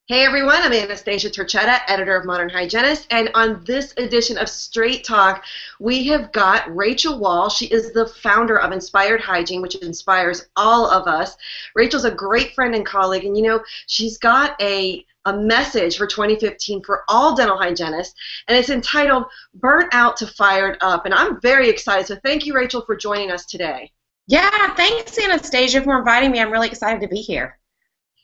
Hey everyone, I'm Anastasia Turchetta, editor of Modern Hygienist, and on this edition of Straight Talk, we have got Rachel Wall. She is the founder of Inspired Hygiene, which inspires all of us. Rachel's a great friend and colleague, and she's got a message for 2015 for all dental hygienists, and it's entitled Burnt Out to Fired Up, and I'm very excited, so thank you, Rachel, for joining us today. Yeah, thanks, Anastasia, for inviting me. I'm really excited to be here.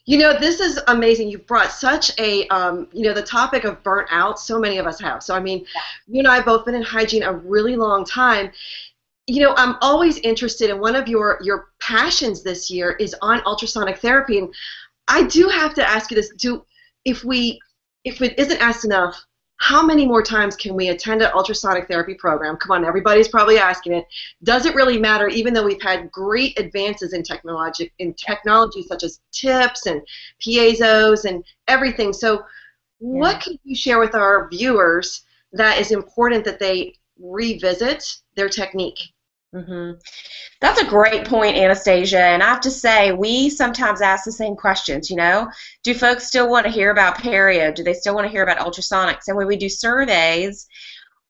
This is amazing. You've brought such a, the topic of burnt out, so many of us have. So, you and I have both been in hygiene a really long time. I'm always interested in one of your passions this year is on ultrasonic therapy. And I do have to ask you this, if it isn't asked enough, how many more times can we attend an ultrasonic therapy program? Come on, everybody's probably asking it. Does it really matter, even though we've had great advances in technology such as tips and piezos and everything? So what can you share with our viewers that is important that they revisit their technique? That's a great point, Anastasia, and I have to say, we sometimes ask the same questions, do folks still want to hear about perio? Do they still want to hear about ultrasonics? And when we do surveys,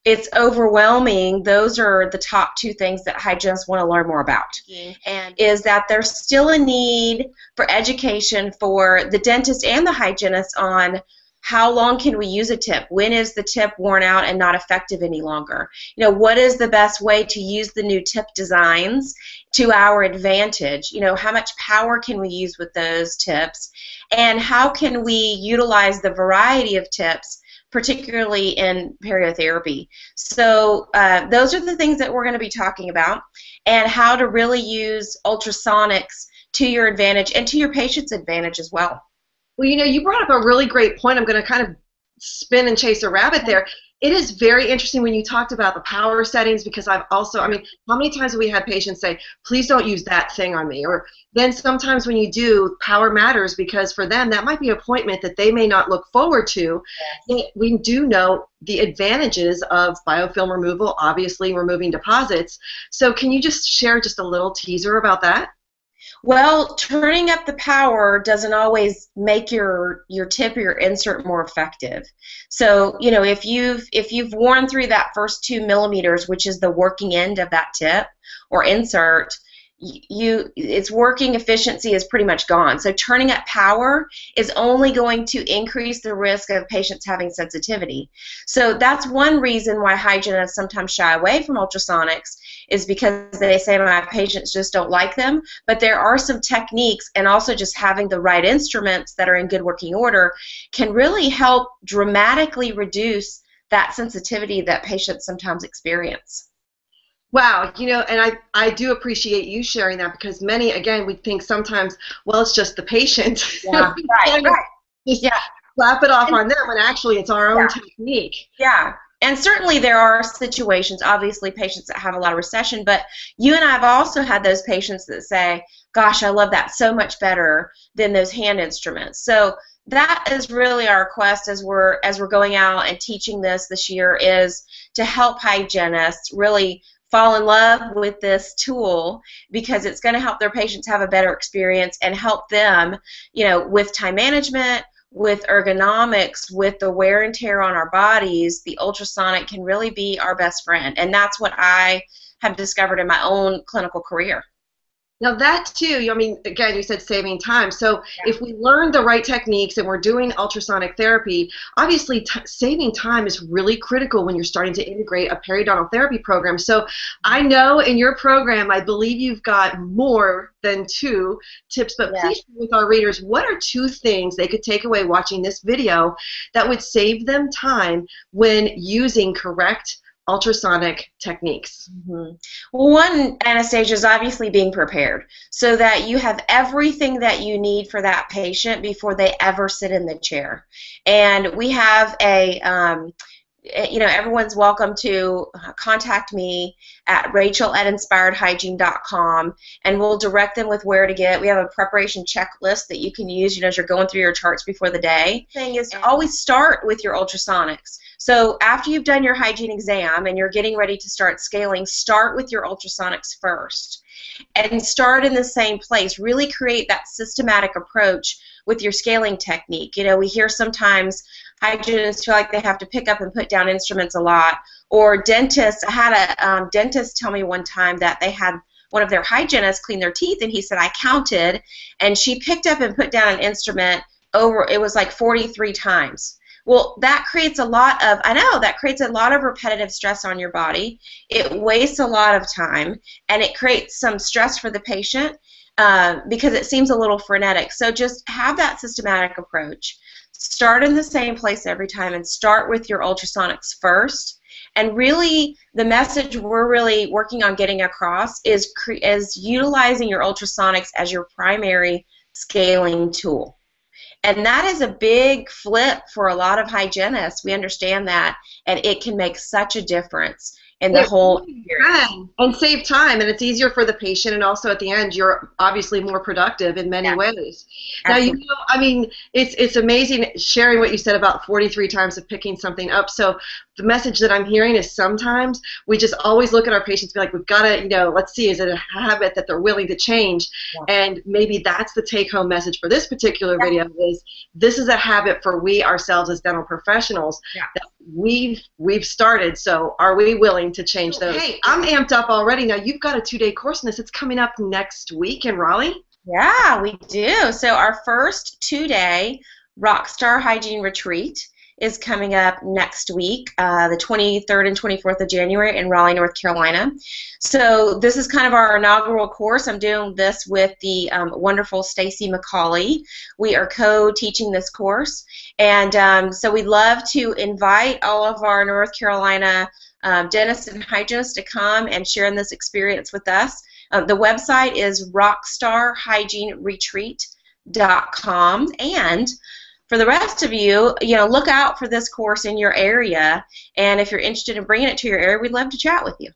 it's overwhelming. Those are the top two things that hygienists want to learn more about. And is that there's still a need for education for the dentist and the hygienist on how long can we use a tip? When is the tip worn out and not effective any longer? What is the best way to use the new tip designs to our advantage? How much power can we use with those tips? And how can we utilize the variety of tips, particularly in periotherapy? So those are the things that we're going to be talking about, and how to really use ultrasonics to your advantage and to your patient's advantage as well. Well, you brought up a really great point. I'm going to kind of spin and chase a rabbit there. It is very interesting when you talked about the power settings, because I've also, how many times have we had patients say, please don't use that thing on me? Or then sometimes when you do, power matters, because for them that might be an appointment that they may not look forward to. We do know the advantages of biofilm removal, obviously removing deposits. So can you just share just a little teaser about that? Well, turning up the power doesn't always make your tip or your insert more effective. So, if you've worn through that first 2 millimeters, which is the working end of that tip or insert, its working efficiency is pretty much gone. So turning up power is only going to increase the risk of patients having sensitivity. So that's one reason why hygienists sometimes shy away from ultrasonics, is because they say my patients just don't like them. But there are some techniques, and also just having the right instruments that are in good working order can really help dramatically reduce that sensitivity that patients sometimes experience. Wow, and I do appreciate you sharing that, because many, again, we think sometimes, well, it's just the patient. Yeah, right. Just slap it off on them, when actually it's our own technique. Yeah, and certainly there are situations, obviously patients that have a lot of recession, but you and I have also had those patients that say, gosh, I love that so much better than those hand instruments. So that is really our quest as we're going out and teaching this year, is to help hygienists really fall in love with this tool, because it's going to help their patients have a better experience and help them, with time management, with ergonomics, with the wear and tear on our bodies. The ultrasonic can really be our best friend, and that's what I have discovered in my own clinical career. Now that too, again, you said saving time. So if we learn the right techniques and we're doing ultrasonic therapy, obviously saving time is really critical when you're starting to integrate a periodontal therapy program. So I know in your program, I believe you've got more than 2 tips, but please share with our readers, what are 2 things they could take away watching this video that would save them time when using correct ultrasonic techniques? Well, one, Anastasia, is obviously being prepared, so that you have everything that you need for that patient before they ever sit in the chair. And we have everyone's welcome to contact me at rachel@inspiredhygiene.com, and we'll direct them with where to get. We have a preparation checklist that you can use, as you're going through your charts before the day. The thing is to always start with your ultrasonics. So after you've done your hygiene exam and you're getting ready to start scaling, start with your ultrasonics first. And start in the same place. Really create that systematic approach with your scaling technique. You know, we hear sometimes hygienists feel like they have to pick up and put down instruments a lot, or dentists. I had a dentist tell me one time that they had one of their hygienists clean their teeth, and he said, I counted, and she picked up and put down an instrument over, it was like 43 times. Well, that creates a lot of, I know, that creates a lot of repetitive stress on your body. It wastes a lot of time, and it creates some stress for the patient because it seems a little frenetic. So just have that systematic approach. Start in the same place every time, and start with your ultrasonics first. And really, the message we're really working on getting across is utilizing your ultrasonics as your primary scaling tool. And that is a big flip for a lot of hygienists. We understand that, and it can make such a difference in the whole experience. And save time, and it's easier for the patient, and also at the end you're obviously more productive in many ways. Absolutely. Now, you know, I mean, it's amazing sharing what you said about 43 times of picking something up. So the message that I'm hearing is sometimes we just always look at our patients and be like, we've got to, you know, let's see, is it a habit that they're willing to change? And maybe that's the take-home message for this particular video, is this is a habit for we ourselves as dental professionals that we've started. So are we willing to change those? Hey, I'm amped up already. Now, you've got a 2-day course in this. It's coming up next week in Raleigh. Yeah, we do. So our first 2-day RockStar Hygiene Retreat is coming up next week, the 23rd and 24th of January in Raleigh, North Carolina. So this is kind of our inaugural course. I'm doing this with the wonderful Stacy McCauley. We are co-teaching this course, and so we'd love to invite all of our North Carolina dentists and hygienists to come and share in this experience with us. The website is rockstarhygieneretreat.com, and for the rest of you, look out for this course in your area, and if you're interested in bringing it to your area, we'd love to chat with you.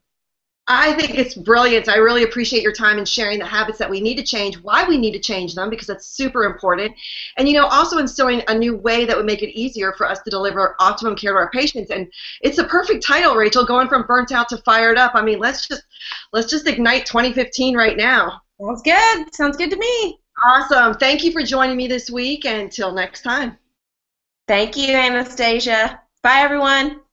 I think it's brilliant. I really appreciate your time in sharing the habits that we need to change, why we need to change them, because that's super important, and also instilling a new way that would make it easier for us to deliver optimum care to our patients. And it's a perfect title, Rachel, going from burnt out to fired up. I mean, let's just ignite 2015 right now. Sounds good. Sounds good to me. Awesome. Thank you for joining me this week, and until next time. Thank you, Anastasia. Bye, everyone.